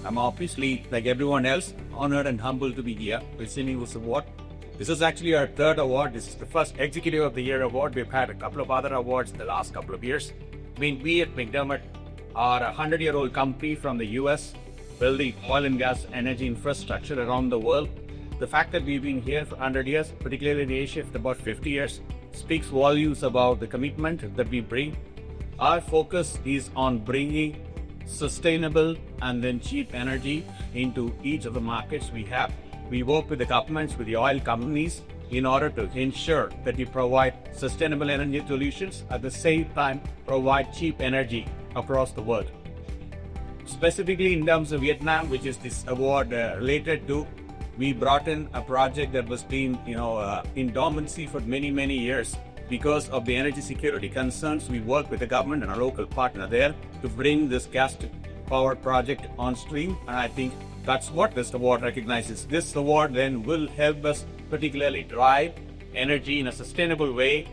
I'm obviously, like everyone else, honored and humbled to be here receiving this award. This is actually our third award. This is the first Executive of the Year award. We've had a couple of other awards in the last couple of years. I mean, we at McDermott are a 100-year-old company from the US, building oil and gas energy infrastructure around the world. The fact that we've been here for 100 years, particularly in Asia for about 50 years, speaks volumes about the commitment that we bring. Our focus is on bringing sustainable and then cheap energy into each of the markets we have. We work with the governments, with the oil companies, in order to ensure that we provide sustainable energy solutions, at the same time provide cheap energy across the world. Specifically in terms of Vietnam, which is this award related to, we brought in a project that was being in dormancy for many years because of the energy security concerns. We work with the government and a local partner there to bring this gas power project on stream, and I think that's what this award recognizes. This award then will help us particularly drive energy in a sustainable way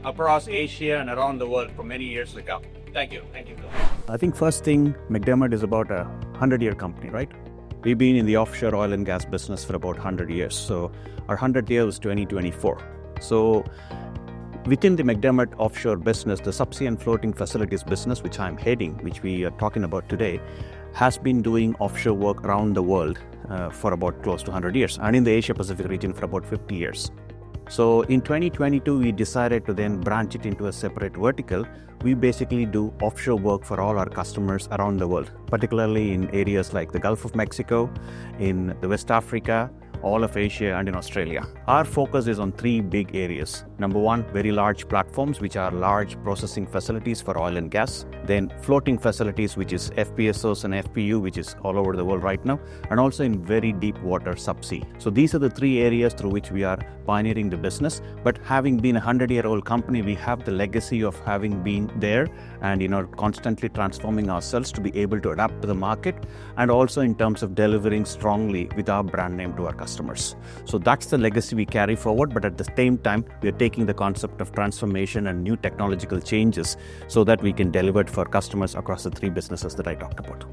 across Asia and around the world for many years to come. Thank you. Thank you. I think first thing, McDermott is about a 100-year company, right? We've been in the offshore oil and gas business for about 100 years. So our 100th year was 2024. So within the McDermott offshore business, the subsea and floating facilities business, which I'm heading, which we are talking about today, has been doing offshore work around the world for about close to 100 years, and in the Asia Pacific region for about 50 years. So in 2022, we decided to then branch it into a separate vertical. We basically do offshore work for all our customers around the world, particularly in areas like the Gulf of Mexico, in the West Africa, all of Asia, and in Australia. Our focus is on three big areas. Number one, very large platforms, which are large processing facilities for oil and gas. Then floating facilities, which is FPSOs and FPU, which is all over the world right now, and also in very deep water subsea. So these are the three areas through which we are pioneering the business. But having been a 100-year-old company, we have the legacy of having been there and constantly transforming ourselves to be able to adapt to the market, and also in terms of delivering strongly with our brand name to our customers. So that's the legacy we carry forward, but at the same time, we are taking the concept of transformation and new technological changes so that we can deliver it for customers across the three businesses that I talked about.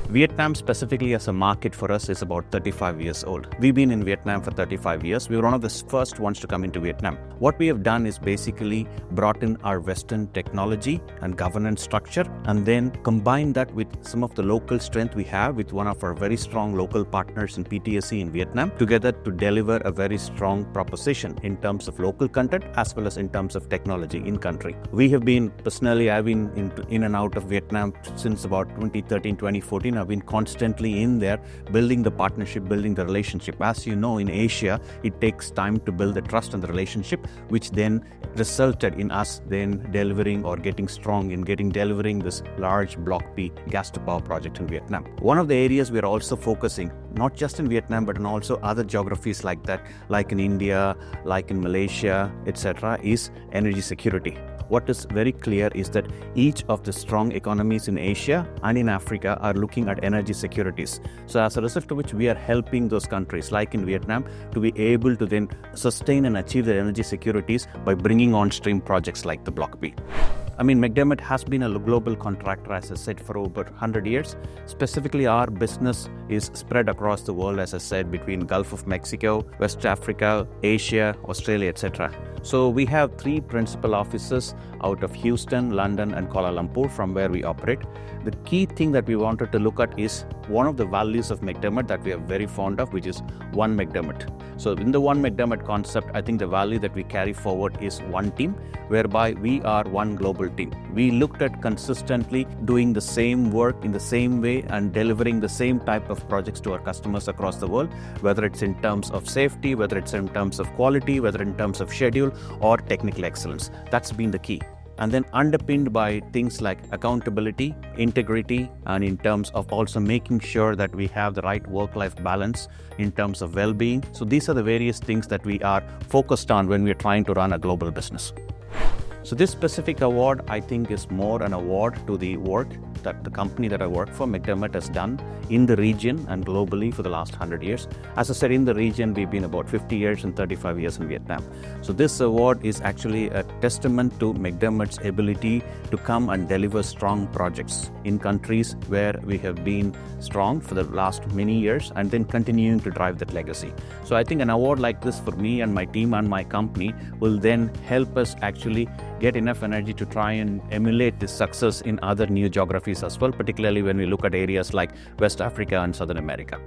Vietnam specifically as a market for us is about 35 years old. We've been in Vietnam for 35 years. We were one of the first ones to come into Vietnam. What we have done is basically brought in our Western technology and governance structure, and then combined that with some of the local strength we have with one of our very strong local partners in PTSC in Vietnam, together to deliver a very strong proposition in terms of local content as well as in terms of technology in country. We have been, personally, I've been in and out of Vietnam since about 2013, 2014. I've been constantly in there, building the partnership, building the relationship. As you know, in Asia, it takes time to build the trust and the relationship, which then resulted in us then delivering or getting strong in delivering this large Block P gas to power project in Vietnam. One of the areas we are also focusing, not just in Vietnam, but in also other geographies like that, like in India, like in Malaysia, etc., is energy security. What is very clear is that each of the strong economies in Asia and in Africa are looking at energy securities. So as a result of which we are helping those countries, like in Vietnam, to be able to then sustain and achieve their energy securities by bringing on stream projects like the Block B. I mean, McDermott has been a global contractor, as I said, for over 100 years. Specifically, our business is spread across the world, as I said, between Gulf of Mexico, West Africa, Asia, Australia, etc. So we have three principal offices out of Houston, London, and Kuala Lumpur, from where we operate. The key thing that we wanted to look at is one of the values of McDermott that we are very fond of, which is One McDermott. So in the One McDermott concept, I think the value that we carry forward is one team, whereby we are one global team. We looked at consistently doing the same work in the same way and delivering the same type of projects to our customers across the world, whether it's in terms of safety, whether it's in terms of quality, whether in terms of schedule or technical excellence. That's been the key. And then underpinned by things like accountability, integrity, and in terms of also making sure that we have the right work-life balance in terms of well-being. So these are the various things that we are focused on when we are trying to run a global business. So this specific award, I think, is more an award to the work that the company that I work for, McDermott, has done in the region and globally for the last 100 years. As I said, in the region, we've been about 50 years and 35 years in Vietnam. So this award is actually a testament to McDermott's ability to come and deliver strong projects in countries where we have been strong for the last many years and then continuing to drive that legacy. So I think an award like this for me and my team and my company will then help us actually get enough energy to try and emulate this success in other new geographies as well, particularly when we look at areas like West Africa and Southern America.